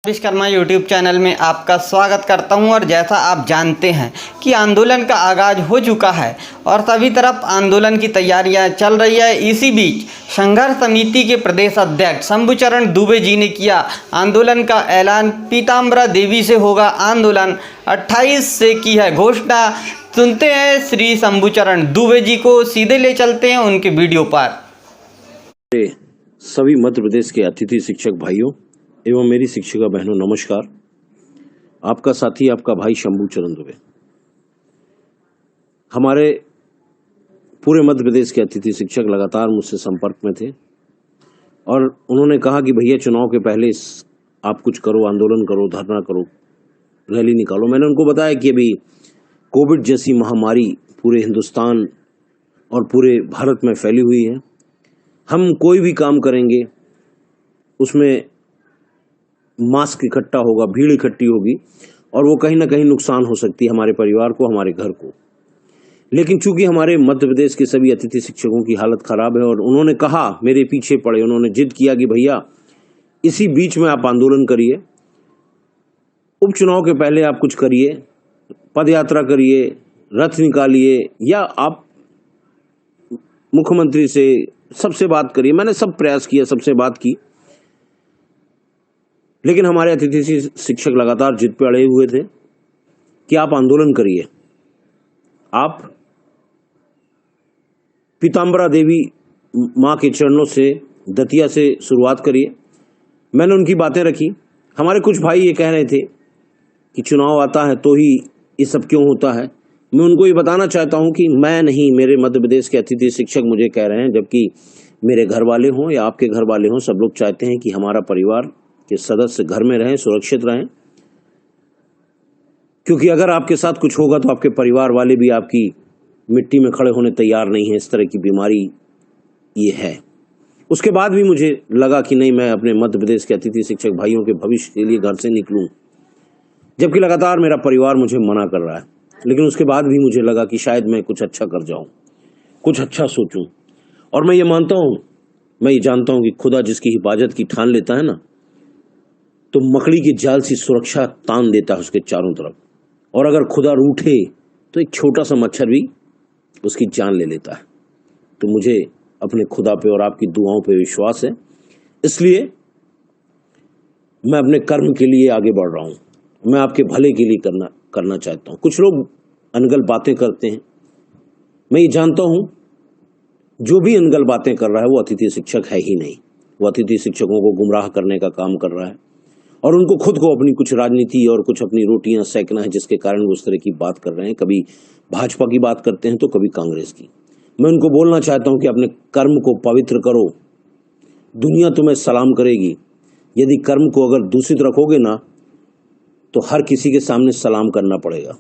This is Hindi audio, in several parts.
विश्वकर्मा यूट्यूब चैनल में आपका स्वागत करता हूं। और जैसा आप जानते हैं कि आंदोलन का आगाज़ हो चुका है और सभी तरफ आंदोलन की तैयारियां चल रही है। इसी बीच संघर्ष समिति के प्रदेश अध्यक्ष शंभुचरण दुबे जी ने किया आंदोलन का ऐलान। पीताम्बरा देवी से होगा आंदोलन, 28 से की है घोषणा। सुनते हैं श्री शंभुचरण दुबे जी को, सीधे ले चलते हैं उनके वीडियो पर। सभी मध्य प्रदेश के अतिथि शिक्षक भाइयों एवं मेरी शिक्षिका बहनों, नमस्कार। आपका साथी, आपका भाई शंभुचरण दुबे। हमारे पूरे मध्य प्रदेश के अतिथि शिक्षक लगातार मुझसे संपर्क में थे और उन्होंने कहा कि भैया चुनाव के पहले आप कुछ करो, आंदोलन करो, धरना करो, रैली निकालो। मैंने उनको बताया कि अभी कोविड जैसी महामारी पूरे हिंदुस्तान और पूरे भारत में फैली हुई है। हम कोई भी काम करेंगे उसमें मास्क इकट्ठा होगा, भीड़ इकट्ठी होगी और वो कहीं ना कहीं नुकसान हो सकती है हमारे परिवार को, हमारे घर को। लेकिन चूंकि हमारे मध्य प्रदेश के सभी अतिथि शिक्षकों की हालत खराब है और उन्होंने कहा, मेरे पीछे पड़े, उन्होंने जिद किया कि भैया इसी बीच में आप आंदोलन करिए, उपचुनाव के पहले आप कुछ करिए, पद यात्रा करिए, रथ निकालिए या आप मुख्यमंत्री से सबसे बात करिए। मैंने सब प्रयास किया, सबसे बात की, लेकिन हमारे अतिथि शिक्षक लगातार जिद पे अड़े हुए थे कि आप आंदोलन करिए, आप पीताम्बरा देवी माँ के चरणों से, दतिया से शुरुआत करिए। मैंने उनकी बातें रखी। हमारे कुछ भाई ये कह रहे थे कि चुनाव आता है तो ही ये सब क्यों होता है। मैं उनको ये बताना चाहता हूँ कि मैं नहीं, मेरे मध्य प्रदेश के अतिथि शिक्षक मुझे कह रहे हैं, जबकि मेरे घर वाले हों या आपके घर वाले हों, सब लोग चाहते हैं कि हमारा परिवार के सदस्य घर में रहें, सुरक्षित रहें। क्योंकि अगर आपके साथ कुछ होगा तो आपके परिवार वाले भी आपकी मिट्टी में खड़े होने तैयार नहीं है। इस तरह की बीमारी ये है। उसके बाद भी मुझे लगा कि नहीं, मैं अपने मध्य प्रदेश के अतिथि शिक्षक भाइयों के भविष्य के लिए घर से निकलूं, जबकि लगातार मेरा परिवार मुझे मना कर रहा है। लेकिन उसके बाद भी मुझे लगा कि शायद मैं कुछ अच्छा कर जाऊं, कुछ अच्छा सोचूं। और मैं ये मानता हूं, मैं ये जानता हूं कि खुदा जिसकी हिफाजत की ठान लेता है ना, तो मकड़ी के जाल सी सुरक्षा तान देता है उसके चारों तरफ। और अगर खुदा रूठे तो एक छोटा सा मच्छर भी उसकी जान ले लेता है। तो मुझे अपने खुदा पे और आपकी दुआओं पे विश्वास है, इसलिए मैं अपने कर्म के लिए आगे बढ़ रहा हूं। मैं आपके भले के लिए करना चाहता हूं। कुछ लोग अनगल बातें करते हैं। मैं ये जानता हूं जो भी अनगल बातें कर रहा है वो अतिथि शिक्षक है ही नहीं। वो अतिथि शिक्षकों को गुमराह करने का काम कर रहा है और उनको खुद को अपनी कुछ राजनीति और कुछ अपनी रोटियां सेकना है, जिसके कारण वो उस तरह की बात कर रहे हैं। कभी भाजपा की बात करते हैं तो कभी कांग्रेस की। मैं उनको बोलना चाहता हूं कि अपने कर्म को पवित्र करो, दुनिया तुम्हें सलाम करेगी। यदि कर्म को अगर दूषित रखोगे ना तो हर किसी के सामने सलाम करना पड़ेगा।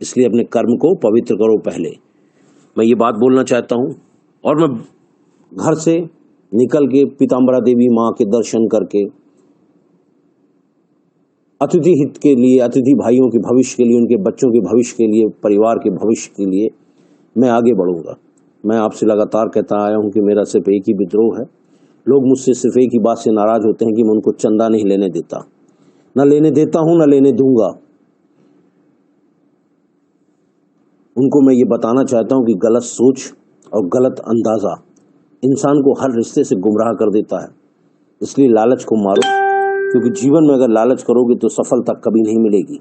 इसलिए अपने कर्म को पवित्र करो पहले। मैं ये बात बोलना चाहता हूं। और मैं घर से निकल के पीताम्बरा देवी माँ के दर्शन करके अतिथि हित के लिए, अतिथि भाइयों के भविष्य के लिए, उनके बच्चों के भविष्य के लिए, परिवार के भविष्य के लिए मैं आगे बढ़ूंगा। मैं आपसे लगातार कहता आया हूं कि मेरा सिर्फ एक ही विद्रोह है। लोग मुझसे सिर्फ एक ही बात से नाराज होते हैं कि मैं उनको चंदा नहीं लेने देता। न लेने देता हूं, न लेने दूंगा। उनको मैं ये बताना चाहता हूं कि गलत सोच और गलत अंदाजा इंसान को हर रिश्ते से गुमराह कर देता है। इसलिए लालच को मारो, क्योंकि जीवन में अगर लालच करोगे तो सफलता कभी नहीं मिलेगी।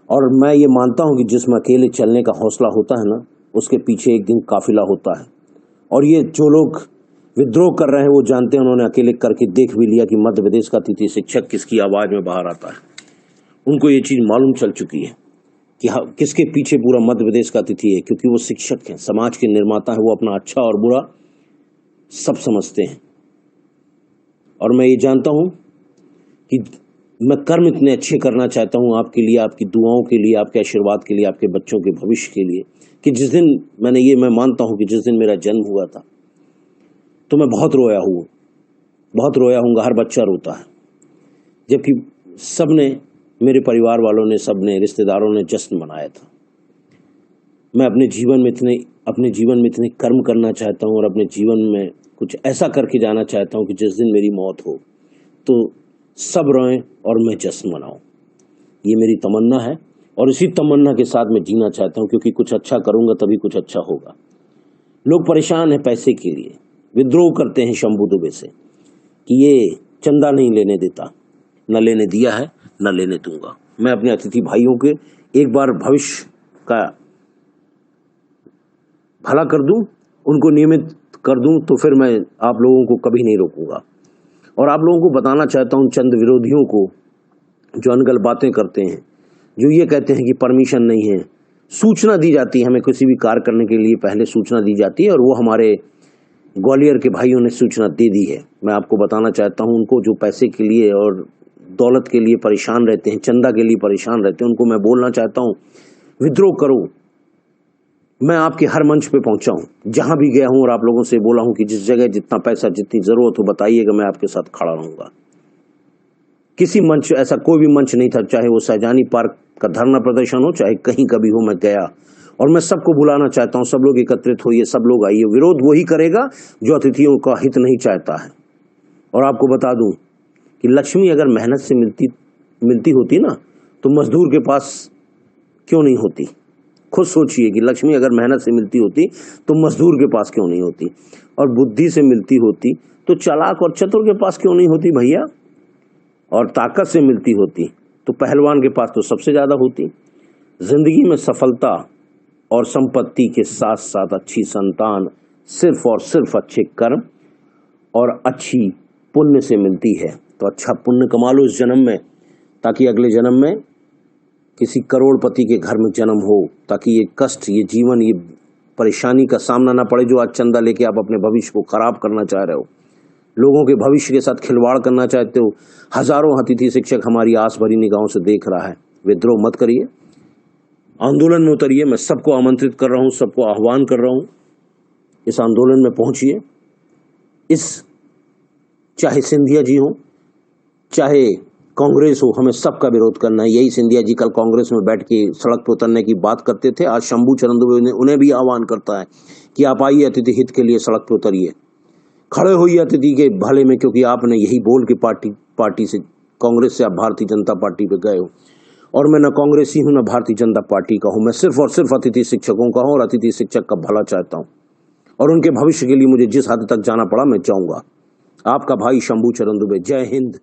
और मैं ये मानता हूं कि जिसमें अकेले चलने का हौसला होता है ना, उसके पीछे एक दिन काफिला होता है। और ये जो लोग विद्रोह कर रहे हैं वो जानते हैं, उन्होंने अकेले करके देख भी लिया कि मध्य प्रदेश का अतिथि शिक्षक किसकी आवाज में बाहर आता है। उनको ये चीज मालूम चल चुकी है कि किसके पीछे पूरा मध्य प्रदेश का अतिथि है, क्योंकि वो शिक्षक हैं, समाज के निर्माता हैं। वो अपना अच्छा और बुरा सब समझते हैं। और मैं ये जानता हूं कि मैं कर्म इतने अच्छे करना चाहता हूं आपके लिए, आपकी दुआओं के लिए, आपके आशीर्वाद के लिए, आपके बच्चों के भविष्य के लिए, कि जिस दिन मैं मानता हूं कि जिस दिन मेरा जन्म हुआ था तो मैं बहुत रोया हूँगा। हर बच्चा रोता है, जबकि सब ने, मेरे परिवार वालों ने, सब ने, रिश्तेदारों ने जश्न मनाया था। मैं अपने जीवन में इतने कर्म करना चाहता हूँ और अपने जीवन में कुछ ऐसा करके जाना चाहता हूँ कि जिस दिन मेरी मौत हो तो सब रोएं और मैं जश्न मनाऊं। ये मेरी तमन्ना है और इसी तमन्ना के साथ मैं जीना चाहता हूं, क्योंकि कुछ अच्छा करूंगा तभी कुछ अच्छा होगा। लोग परेशान हैं पैसे के लिए, विद्रोह करते हैं शंभू दुबे से कि ये चंदा नहीं लेने देता। न लेने दिया है, न लेने दूंगा। मैं अपने अतिथि भाइयों के एक बार भविष्य का भला कर दूं, उनको नियमित कर दूं, तो फिर मैं आप लोगों को कभी नहीं रोकूंगा। और आप लोगों को बताना चाहता हूं, चंद विरोधियों को जो अनगल बातें करते हैं, जो ये कहते हैं कि परमिशन नहीं है, सूचना दी जाती है हमें किसी भी कार्य करने के लिए, पहले सूचना दी जाती है, और वो हमारे ग्वालियर के भाइयों ने सूचना दे दी है। मैं आपको बताना चाहता हूं, उनको जो पैसे के लिए और दौलत के लिए परेशान रहते हैं, चंदा के लिए परेशान रहते हैं, उनको मैं बोलना चाहता हूं, विद्रोह करो। मैं आपके हर मंच पे पहुंचा हूं, जहां भी गया हूं, और आप लोगों से बोला हूं कि जिस जगह जितना पैसा, जितनी जरूरत हो बताइएगा, मैं आपके साथ खड़ा रहूंगा। किसी मंच, ऐसा कोई भी मंच नहीं था, चाहे वो सैजानी पार्क का धरना प्रदर्शन हो, चाहे कहीं कभी हो, मैं गया। और मैं सबको बुलाना चाहता हूं, सब लोग एकत्रित होइए, सब लोग आइए। विरोध वही करेगा जो अतिथियों का हित नहीं चाहता है। और आपको बता दूं कि लक्ष्मी अगर मेहनत से मिलती होती ना, तो मजदूर के पास क्यों नहीं होती? खुद सोचिए कि लक्ष्मी अगर मेहनत से मिलती होती तो मजदूर के पास क्यों नहीं होती? और बुद्धि से मिलती होती तो चालाक और चतुर के पास क्यों नहीं होती भैया? और ताकत से मिलती होती तो पहलवान के पास तो सबसे ज्यादा होती। जिंदगी में सफलता और संपत्ति के साथ साथ अच्छी संतान सिर्फ और सिर्फ अच्छे कर्म और अच्छी पुण्य से मिलती है। तो अच्छा पुण्य कमा लो इस जन्म में, ताकि अगले जन्म में किसी करोड़पति के घर में जन्म हो, ताकि ये कष्ट, ये जीवन, ये परेशानी का सामना ना पड़े जो आज चंदा लेके आप अपने भविष्य को खराब करना चाह रहे हो, लोगों के भविष्य के साथ खिलवाड़ करना चाहते हो। हजारों अतिथि शिक्षक हमारी आस भरी निगाहों से देख रहा है। विद्रोह मत करिए, आंदोलन में उतरिए। मैं सबको आमंत्रित कर रहा हूं, सबको आह्वान कर रहा हूं, इस आंदोलन में पहुंचिए। चाहे सिंधिया जी हो, चाहे कांग्रेस हो, हमें सबका विरोध करना है। यही सिंधिया जी कल कांग्रेस में बैठ के सड़क पर उतरने की बात करते थे, आज शंभू चरण दुबे उन्हें भी आह्वान करता है कि आप आइए, अतिथि हित के लिए सड़क पर उतरिए, खड़े होइए अतिथि के भले में, क्योंकि आपने यही बोल के पार्टी से, कांग्रेस से आप भारतीय जनता पार्टी पे गए हो। और मैं न कांग्रेसी हूं, न भारतीय जनता पार्टी का हूं। मैं सिर्फ और सिर्फ अतिथि शिक्षकों का हूं और अतिथि शिक्षक का भला चाहता हूं, और उनके भविष्य के लिए मुझे जिस हद तक जाना पड़ा मैं जाऊंगा। आपका भाई शंभू चरण दुबे। जय हिंद।